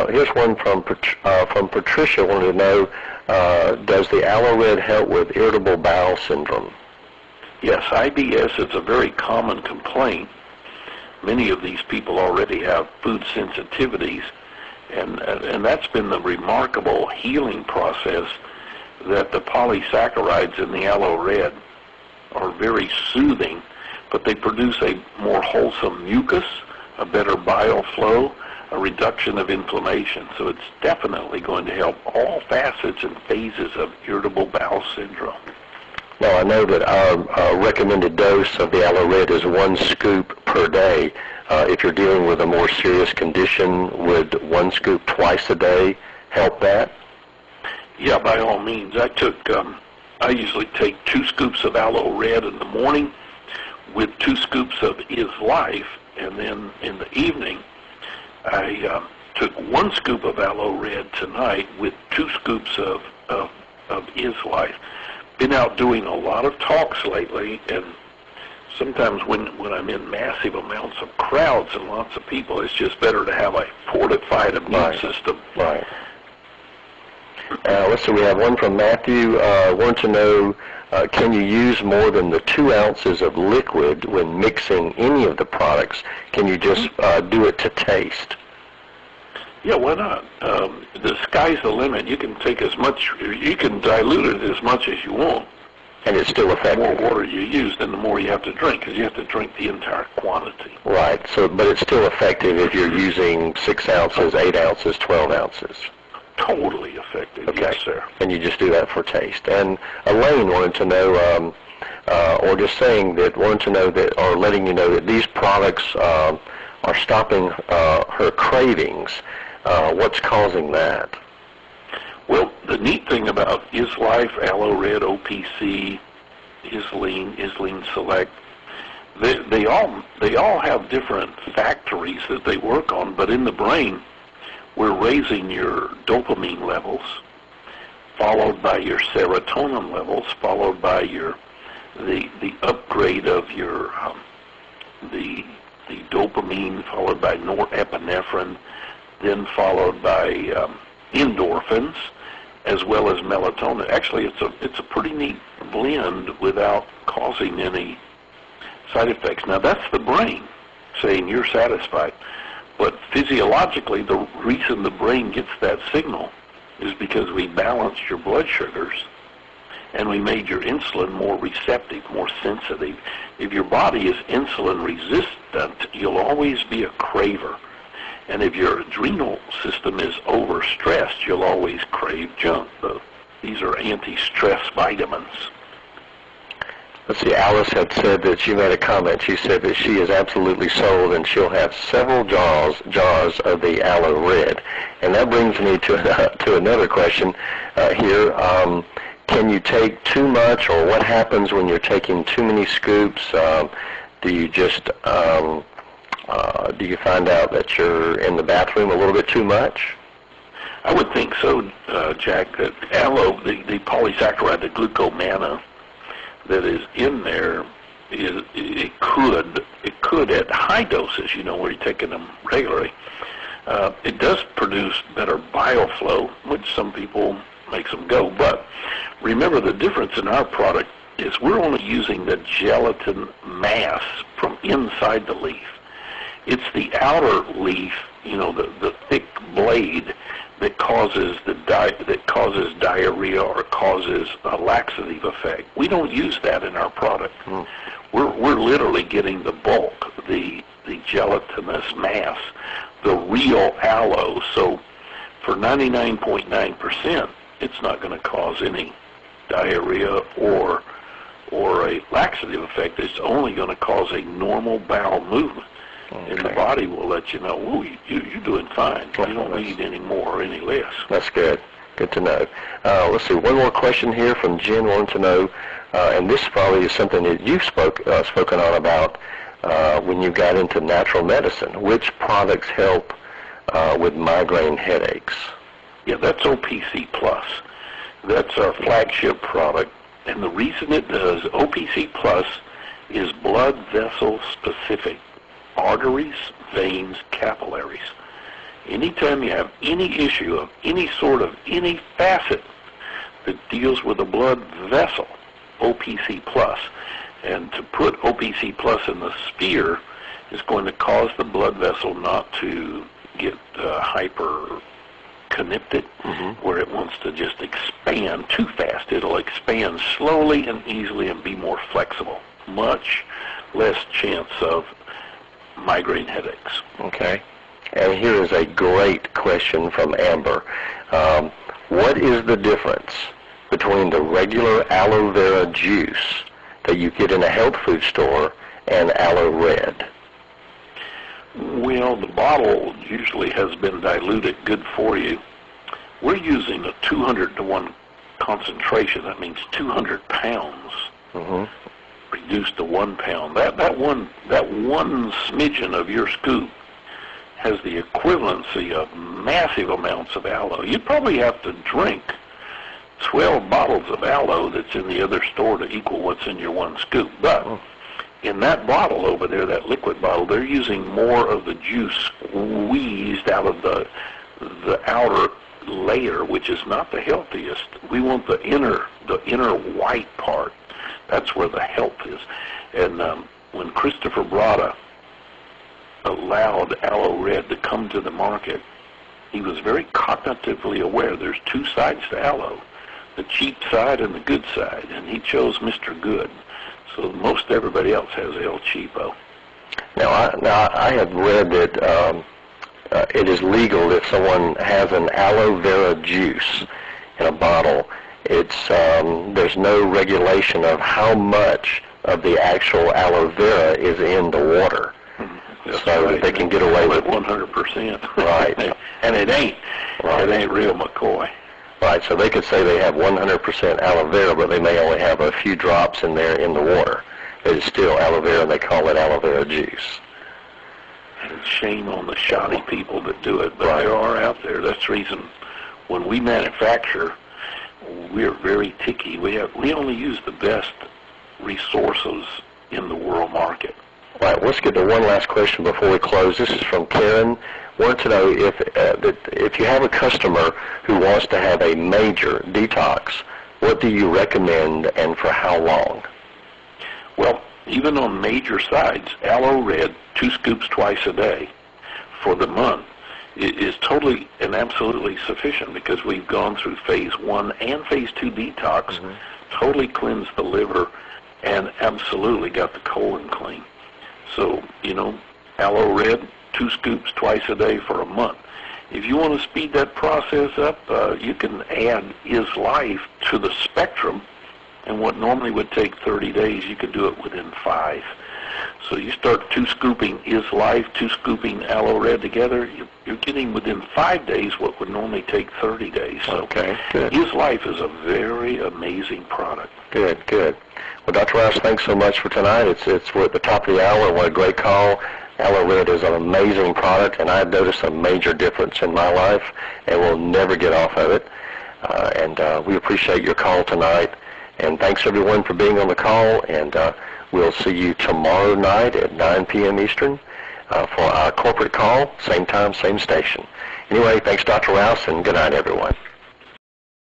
Here's one from Patricia. Wanted to know, does the AloeRed help with irritable bowel syndrome? Yes, IBS is a very common complaint. Many of these people already have food sensitivities, and that's been the remarkable healing process, that the polysaccharides in the AloeRed are very soothing, but they produce a more wholesome mucus, a better bile flow, a reduction of inflammation. So it's definitely going to help all facets and phases of irritable bowel syndrome. Now, I know that our recommended dose of the AloeRed is 1 scoop per day. If you're dealing with a more serious condition, would 1 scoop twice a day help that? Yeah, by all means. I usually take 2 scoops of AloeRed in the morning with 2 scoops of isLife, and then in the evening I took 1 scoop of AloeRed tonight with 2 scoops of isLife. Been out doing a lot of talks lately, and sometimes when I'm in massive amounts of crowds and lots of people, it's just better to have a fortified immune system. Right. Let's see, we have one from Matthew. Want to know, can you use more than the 2 ounces of liquid when mixing any of the products? Can you just do it to taste? Yeah, why not? The sky's the limit. You can take as much, you can dilute it as much as you want. And it's still effective. The more water you use, then the more you have to drink, because you have to drink the entire quantity. Right. So, but it's still effective if you're using 6 ounces, 8 ounces, 12 ounces. Totally effective. Okay. Yes, sir. And you just do that for taste. And Elaine wanted to know, or just saying that, wanted to know that, or letting you know that these products are stopping her cravings. What's causing that? Well, the neat thing about isLife, AloeRed, OPC, Islean Select, they all have different factories that they work on, but in the brain, we're raising your dopamine levels, followed by your serotonin levels, followed by the upgrade of your the dopamine, followed by norepinephrine, then followed by endorphins, as well as melatonin. Actually, it's a pretty neat blend without causing any side effects. Now, that's the brain saying you're satisfied. But physiologically, the reason the brain gets that signal is because we balanced your blood sugars and we made your insulin more receptive, more sensitive. If your body is insulin resistant, you'll always be a craver. And if your adrenal system is overstressed, you'll always crave junk. These are anti-stress vitamins. Let's see, Alice had said that she made a comment. She said that she is absolutely sold and she'll have several jars of the AloeRed. And that brings me to another question here. Can you take too much, or what happens when you're taking too many scoops? Do you just do you find out that you're in the bathroom a little bit too much? I would think so, Jack, that the polysaccharide, the glucomannose that is in there, it could at high doses, where you're taking them regularly, it does produce better bile flow, which some people makes them go. But remember, the difference in our product is we're only using the gelatin mass from inside the leaf. It's the outer leaf, the thick blade that causes diarrhea or causes a laxative effect. We don't use that in our product. We're literally getting the bulk, the gelatinous mass, the real aloe. So for 99.9%, it's not going to cause any diarrhea or a laxative effect. It's only going to cause a normal bowel movement. Okay. And the body will let you know, oh, you're doing fine. You don't need any more or any less. That's good. Good to know. Let's see, one more question here from Jen wanting to know, and this probably is something that you've spoken on about when you got into natural medicine. Which products help with migraine headaches? Yeah, that's OPC Plus. That's our flagship product. And the reason it does, OPC Plus is blood vessel specific. Arteries, veins, capillaries. Anytime you have any issue of any sort of any facet that deals with a blood vessel, OPC plus, and to put OPC plus in the sphere is going to cause the blood vessel not to get hyper connipted, where it wants to just expand too fast. It'll expand slowly and easily and be more flexible. Much less chance of migraine headaches. Okay. And here is a great question from Amber. What is the difference between the regular aloe vera juice that you get in a health food store and AloeRed? Well, the bottle usually has been diluted good for you. We're using a 200 to 1 concentration. That means 200 pounds reduced to 1 pound. That one smidgen of your scoop has the equivalency of massive amounts of aloe. You probably have to drink 12 bottles of aloe that's in the other store to equal what's in your one scoop. But in that bottle over there, that liquid bottle, they're using more of the juice squeezed out of the outer layer, which is not the healthiest. We want the inner white part. That's where the health is. And when Christopher Brada allowed AloeRed to come to the market, he was very cognitively aware there's two sides to aloe, the cheap side and the good side, and he chose Mr. Good. So most everybody else has El Cheapo. Now I have read that it is legal if someone has an aloe vera juice in a bottle. It's there's no regulation of how much of the actual aloe vera is in the water. That's so right. They can get away with 100%. Right. And it ain't. Right. It ain't real McCoy. Right, so they could say they have 100% aloe vera, but they may only have a few drops in there in the water. It is still aloe vera, and they call it aloe vera juice. And shame on the shoddy people that do it, but Right. there are out there. That's the reason when we manufacture, we're very picky. We only use the best resources in the world market. Right, let's get to one last question before we close. This is from Karen. Wanted to know if you have a customer who wants to have a major detox, what do you recommend and for how long? Well, even on major sides, AloeRed, 2 scoops twice a day for the month is totally and absolutely sufficient because we've gone through phase 1 and phase 2 detox, totally cleansed the liver, and absolutely got the colon clean. So, AloeRed, 2 scoops twice a day for a month. If you want to speed that process up, you can add isLife to the spectrum, and what normally would take 30 days, you could do it within 5. So you start 2 scooping isLife, 2 scooping AloeRed together, you're getting within 5 days what would normally take 30 days. So Okay, good. isLife is a very amazing product. Good, good. Well, Dr. Rouse, thanks so much for tonight. We're at the top of the hour. What a great call. AloeRed is an amazing product, and I've noticed a major difference in my life, and will never get off of it. And we appreciate your call tonight. And thanks, everyone, for being on the call. And we'll see you tomorrow night at 9 p.m. Eastern for our corporate call. Same time, same station. Anyway, thanks, Dr. Rouse, and good night, everyone.